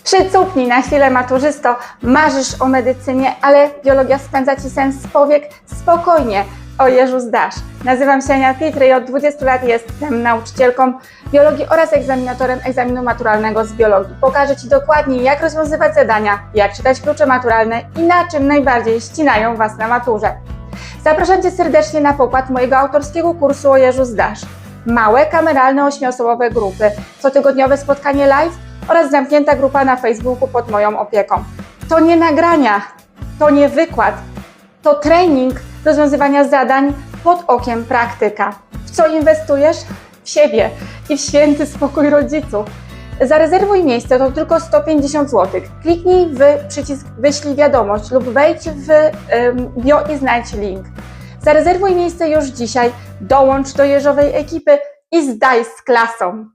Przycupnij na chwilę, maturzysto, marzysz o medycynie, ale biologia spędza Ci sens z powiek? Spokojnie, o Jezu zdasz. Nazywam się Ania Pitry i od 20 lat jestem nauczycielką biologii oraz egzaminatorem egzaminu maturalnego z biologii. Pokażę Ci dokładnie, jak rozwiązywać zadania, jak czytać klucze maturalne i na czym najbardziej ścinają Was na maturze. Zapraszam Cię serdecznie na pokład mojego autorskiego kursu o Jezu zdasz. Małe, kameralne, 8-osobowe grupy, cotygodniowe spotkanie live oraz zamknięta grupa na Facebooku pod moją opieką. To nie nagrania, to nie wykład, to trening rozwiązywania zadań pod okiem praktyka. W co inwestujesz? W siebie i w święty spokój rodziców. Zarezerwuj miejsce, to tylko 150 zł. Kliknij w przycisk wyślij wiadomość lub wejdź w bio i znajdź link. Zarezerwuj miejsce już dzisiaj, dołącz do jeżowej ekipy i zdaj z klasą.